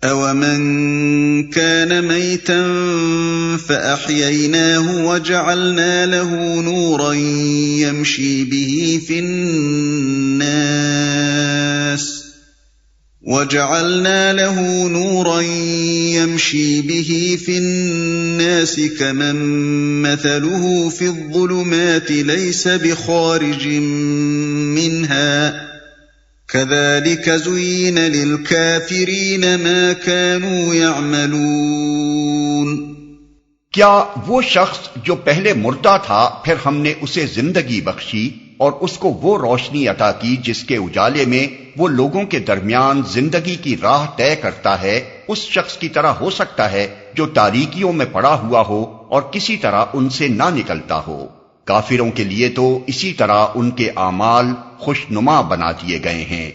أَوَمَنْ كَانَ مَيْتًا فَأَحْيَيْنَاهُ وَجَعَلْنَا لَهُ نُورًا يَمْشِي بِهِ فِي النَّاسِ كَمَنْ مَثَلُهُ فِي الظُّلُمَاتِ لَيْسَ بِخَارِجٍ مِنْهَا كَذَلِكَ زُيِّنَ لِلْكَافِرِينَ مَا كَانُوا يَعْمَلُونَ۔ کیا وہ شخص جو پہلے مردہ تھا پھر ہم نے اسے زندگی بخشی اور اس کو وہ روشنی عطا کی جس کے اجالے میں وہ لوگوں کے درمیان زندگی کی راہ طے کرتا ہے، اس شخص کی طرح ہو سکتا ہے جو تاریکیوں میں پڑا ہوا ہو اور کسی طرح ان سے نہ نکلتا ہو؟ کافروں کے لیے تو اسی طرح ان کے اعمال خوشنما بنا دیے گئے ہیں۔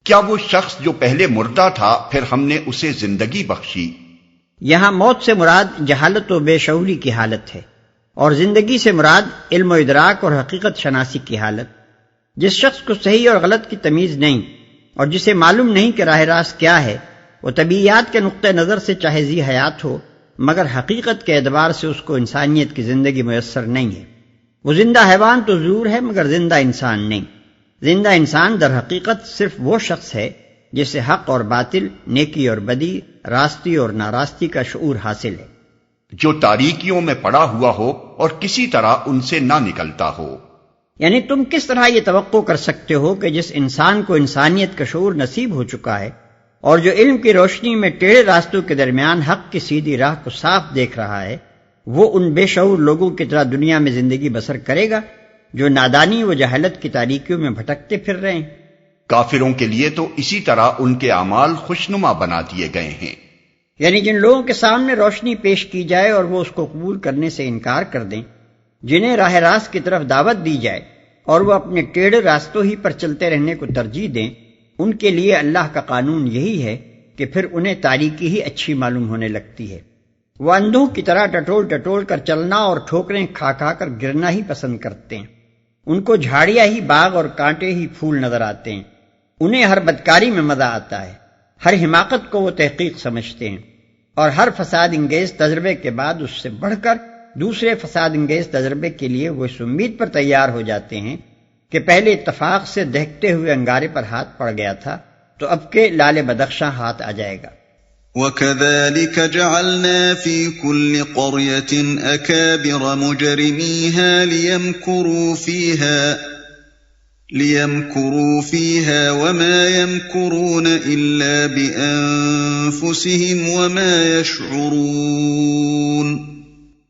کیا وہ شخص جو پہلے مردہ تھا پھر ہم نے اسے زندگی بخشی؟ یہاں موت سے مراد جہالت و بے شعوری کی حالت ہے، اور زندگی سے مراد علم و ادراک اور حقیقت شناسی کی حالت۔ جس شخص کو صحیح اور غلط کی تمیز نہیں اور جسے معلوم نہیں کہ راہ راست کیا ہے، وہ طبیعیات کے نقطہ نظر سے چاہے ذی حیات ہو، مگر حقیقت کے اعتبار سے اس کو انسانیت کی زندگی میسر نہیں ہے۔ وہ زندہ حیوان تو ضرور ہے مگر زندہ انسان نہیں۔ زندہ انسان در حقیقت صرف وہ شخص ہے جسے حق اور باطل، نیکی اور بدی، راستی اور ناراستی کا شعور حاصل ہے، جو تاریکیوں میں پڑا ہوا ہو اور کسی طرح ان سے نہ نکلتا ہو۔ یعنی تم کس طرح یہ توقع کر سکتے ہو کہ جس انسان کو انسانیت کا شعور نصیب ہو چکا ہے اور جو علم کی روشنی میں ٹیڑھے راستوں کے درمیان حق کی سیدھی راہ کو صاف دیکھ رہا ہے، وہ ان بے شعور لوگوں کی طرح دنیا میں زندگی بسر کرے گا جو نادانی و جہالت کی تاریکیوں میں بھٹکتے پھر رہے ہیں؟ کافروں کے لیے تو اسی طرح ان کے اعمال خوشنما بنا دیے گئے ہیں۔ یعنی جن لوگوں کے سامنے روشنی پیش کی جائے اور وہ اس کو قبول کرنے سے انکار کر دیں، جنہیں راہ راست کی طرف دعوت دی جائے اور وہ اپنے ٹیڑھے راستوں ہی پر چلتے رہنے کو ترجیح دیں، ان کے لیے اللہ کا قانون یہی ہے کہ پھر انہیں تاریکی ہی اچھی معلوم ہونے لگتی ہے۔ وہ اندھوں کی طرح ٹٹول ٹٹول کر چلنا اور ٹھوکریں کھا کھا کر گرنا ہی پسند کرتے ہیں۔ ان کو جھاڑیاں ہی باغ اور کانٹے ہی پھول نظر آتے ہیں۔ انہیں ہر بدکاری میں مزہ آتا ہے، ہر حماقت کو وہ تحقیق سمجھتے ہیں، اور ہر فساد انگیز تجربے کے بعد اس سے بڑھ کر دوسرے فساد انگیز تجربے کے لیے وہ اس امید پر تیار ہو جاتے ہیں کہ پہلے اتفاق سے دہکتے ہوئے انگارے پر ہاتھ پڑ گیا تھا تو اب کے لال بدخشاں ہاتھ آ جائے گا۔ وَكَذَلِكَ جَعَلْنَا فِي كُلِّ قَرْيَةٍ أَكَابِرَ مُجْرِمِيهَا لِيَمْكُرُوا فِيهَا وَمَا يَمْكُرُونَ إِلَّا بِأَنفُسِهِمْ وَمَا يَشْعُرُونَ۔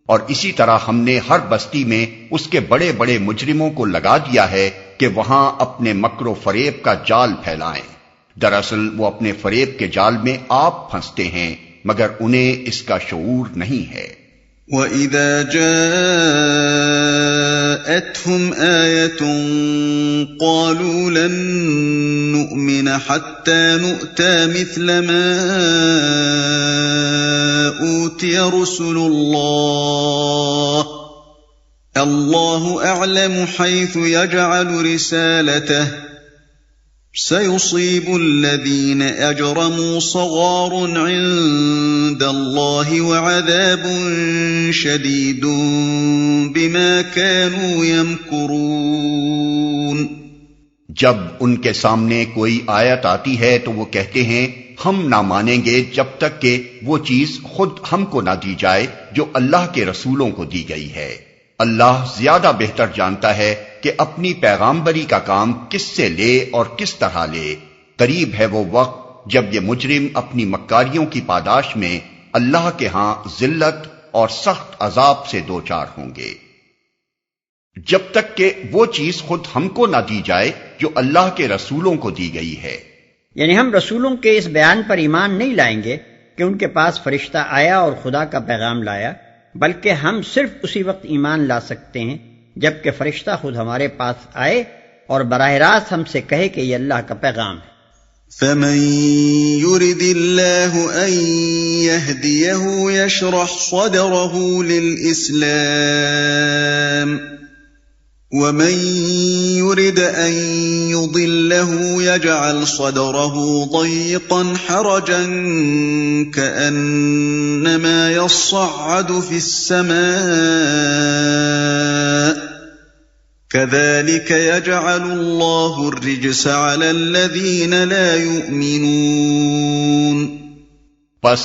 اور اسی طرح ہم نے ہر بستی میں اس کے بڑے بڑے مجرموں کو لگا دیا ہے کہ وہاں اپنے مکر و فریب کا جال پھیلائیں۔ دراصل وہ اپنے فریب کے جال میں آپ پھنستے ہیں مگر انہیں اس کا شعور نہیں ہے۔ وَإِذَا جَاءَتْهُمْ آيَةٌ قَالُوا لَن نُّؤْمِنَ حَتَّى نُؤْتَىٰ مِثْلَ مَا أُوتِيَ رُسُلُ اللَّهُ أَعْلَمُ حَيْثُ يَجْعَلُ رِسَالَتَهُ سَيُصِيبُ الَّذِينَ أَجْرَمُوا صَغَارٌ عِندَ اللَّهِ وَعَذَابٌ شَدِيدٌ بِمَا كَانُوا يَمْكُرُونَ۔ جب ان کے سامنے کوئی آیت آتی ہے تو وہ کہتے ہیں ہم نہ مانیں گے جب تک کہ وہ چیز خود ہم کو نہ دی جائے جو اللہ کے رسولوں کو دی گئی ہے۔ اللہ زیادہ بہتر جانتا ہے کہ اپنی پیغامبری کا کام کس سے لے اور کس طرح لے۔ قریب ہے وہ وقت جب یہ مجرم اپنی مکاریوں کی پاداش میں اللہ کے ہاں ذلت اور سخت عذاب سے دوچار ہوں گے۔ جب تک کہ وہ چیز خود ہم کو نہ دی جائے جو اللہ کے رسولوں کو دی گئی ہے۔ یعنی ہم رسولوں کے اس بیان پر ایمان نہیں لائیں گے کہ ان کے پاس فرشتہ آیا اور خدا کا پیغام لایا، بلکہ ہم صرف اسی وقت ایمان لا سکتے ہیں جبکہ فرشتہ خود ہمارے پاس آئے اور براہ راست ہم سے کہے کہ یہ اللہ کا پیغام ہے۔ فَمَن يُرِدِ اللَّهُ أَن يَهْدِيَهُ يَشْرَحْ صَدْرَهُ لِلْإِسْلَامِ ومن يرد أن يضله يجعل صدره ضيقا حرجا كأنما يصعد في السماء كذلك يجعل الله الرجس على الذين لا يؤمنون. بس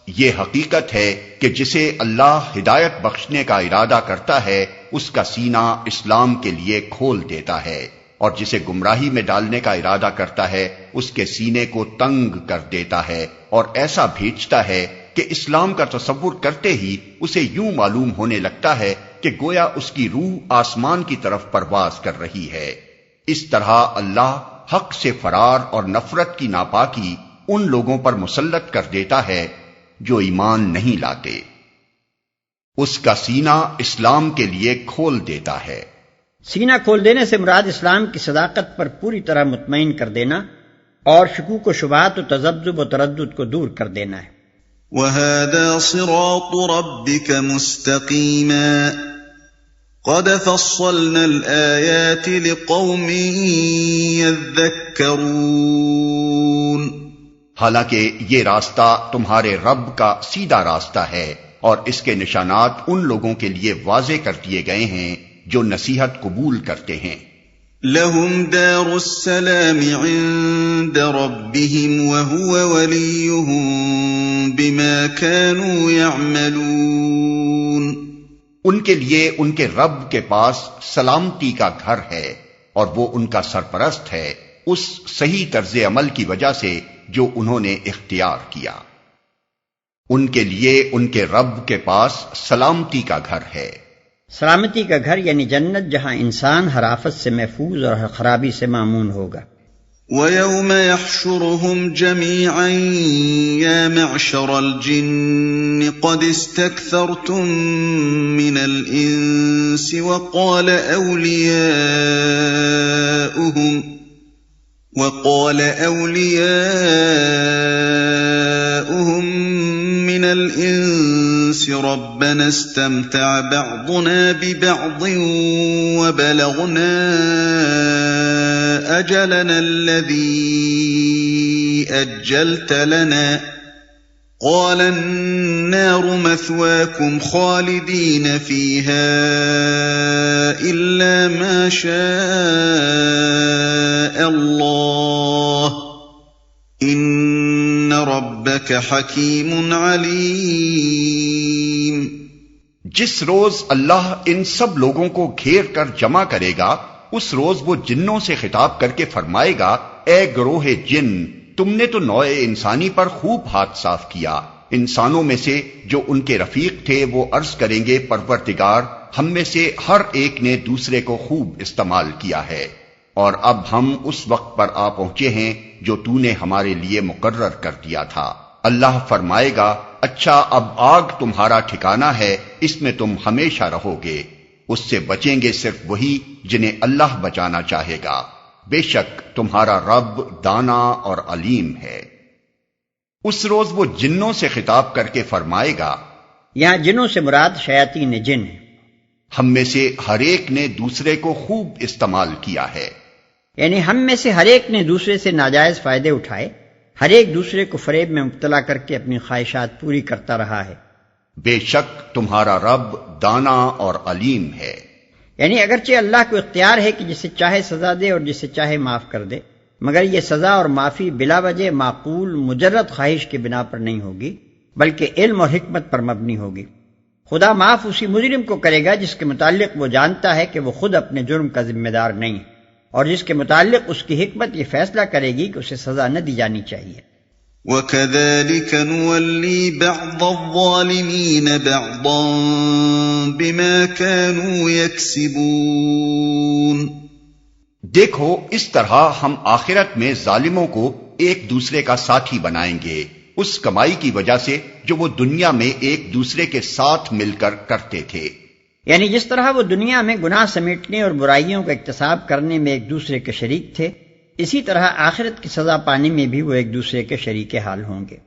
یہ حقیقت ہے کہ جسے اللہ ہدایت بخشنے کا ارادہ کرتا ہے اس کا سینہ اسلام کے لیے کھول دیتا ہے، اور جسے گمراہی میں ڈالنے کا ارادہ کرتا ہے اس کے سینے کو تنگ کر دیتا ہے، اور ایسا بھیجتا ہے کہ اسلام کا تصور کرتے ہی اسے یوں معلوم ہونے لگتا ہے کہ گویا اس کی روح آسمان کی طرف پرواز کر رہی ہے. اس طرح اللہ حق سے فرار اور نفرت کی ناپاکی ان لوگوں پر مسلط کر دیتا ہے جو ایمان نہیں لاتے. اس کا سینہ اسلام کے لیے کھول دیتا ہے. سینہ کھول دینے سے مراد اسلام کی صداقت پر پوری طرح مطمئن کر دینا اور شکوک و شبہات و تذبذب و تردد کو دور کر دینا ہے. وَهَذَا صِرَاطُ رَبِّكَ مُسْتَقِيمًا قَدْ فَصَّلْنَا الْآيَاتِ لِقَوْمٍ يَذَّكَّرُونَ. حالانکہ یہ راستہ تمہارے رب کا سیدھا راستہ ہے اور اس کے نشانات ان لوگوں کے لیے واضح کر دیے گئے ہیں جو نصیحت قبول کرتے ہیں. لَهُمْ دَارُ السَّلَامِ عِندَ رَبِّهِمْ وَهُوَ وَلِيُّهُمْ بِمَا كَانُوا يَعْمَلُونَ. ان کے لیے ان کے رب کے پاس سلامتی کا گھر ہے اور وہ ان کا سرپرست ہے اس صحیح طرز عمل کی وجہ سے جو انہوں نے اختیار کیا. ان کے لیے ان کے رب کے پاس سلامتی کا گھر ہے. سلامتی کا گھر یعنی جنت، جہاں انسان ہر آفت سے محفوظ اور ہر خرابی سے مامون ہوگا. وَيَوْمَ يَحْشُرُهُمْ جَمِيعًا يَا مَعْشَرَ الْجِنِّ قَدِ اسْتَكْثَرْتُم مِّنَ الْإِنسِ وَقَالَ أَوْلِيَاؤُهُم مِّنَ الْإِنسِ رَبَّنَا اسْتَمْتَعَ بَعْضُنَا بِبَعْضٍ وَبَلَغْنَا أَجَلَنَا الَّذِي أَجَّلْتَ لَنَا قَالَ النَّارُ مَثْوَاكُمْ خَالِدِينَ فِيهَا إِلَّا مَا شَاءَ اللَّهُ إِنَّ رَبَّكَ حَكِيمٌ عَلِيمٌ. جس روز اللہ ان سب لوگوں کو گھیر کر جمع کرے گا اس روز وہ جنوں سے خطاب کر کے فرمائے گا، اے گروہ جن، تم نے تو نوع انسانی پر خوب ہاتھ صاف کیا. انسانوں میں سے جو ان کے رفیق تھے وہ عرض کریں گے، پروردگار ہم میں سے ہر ایک نے دوسرے کو خوب استعمال کیا ہے، اور اب ہم اس وقت پر آ پہنچے ہیں جو تو نے ہمارے لیے مقرر کر دیا تھا. اللہ فرمائے گا، اچھا اب آگ تمہارا ٹھکانہ ہے، اس میں تم ہمیشہ رہو گے. اس سے بچیں گے صرف وہی جنہیں اللہ بچانا چاہے گا. بے شک تمہارا رب دانا اور علیم ہے. اس روز وہ جنوں سے خطاب کر کے فرمائے گا، یہاں جنوں سے مراد شیاطین جن ہیں. ہم میں سے ہر ایک نے دوسرے کو خوب استعمال کیا ہے. یعنی ہم میں سے ہر ایک نے دوسرے سے ناجائز فائدے اٹھائے، ہر ایک دوسرے کو فریب میں مبتلا کر کے اپنی خواہشات پوری کرتا رہا ہے. بے شک تمہارا رب دانا اور علیم ہے. یعنی اگرچہ اللہ کو اختیار ہے کہ جسے چاہے سزا دے اور جسے چاہے معاف کر دے، مگر یہ سزا اور معافی بلا وجہ معقول مجرد خواہش کی بنا پر نہیں ہوگی، بلکہ علم اور حکمت پر مبنی ہوگی. خدا معاف اسی مجرم کو کرے گا جس کے متعلق وہ جانتا ہے کہ وہ خود اپنے جرم کا ذمہ دار نہیں، اور جس کے متعلق اس کی حکمت یہ فیصلہ کرے گی کہ اسے سزا نہ دی جانی چاہیے. وَكَذَلِكَ نُوَلِّي بَعْضَ الظَّالِمِينَ بَعْضًا بِمَا كَانُوا يَكْسِبُونَ. دیکھو اس طرح ہم آخرت میں ظالموں کو ایک دوسرے کا ساتھی بنائیں گے اس کمائی کی وجہ سے جو وہ دنیا میں ایک دوسرے کے ساتھ مل کر کرتے تھے. یعنی جس طرح وہ دنیا میں گناہ سمیٹنے اور برائیوں کا اکتساب کرنے میں ایک دوسرے کے شریک تھے، اسی طرح آخرت کی سزا پانے میں بھی وہ ایک دوسرے کے شریک حال ہوں گے.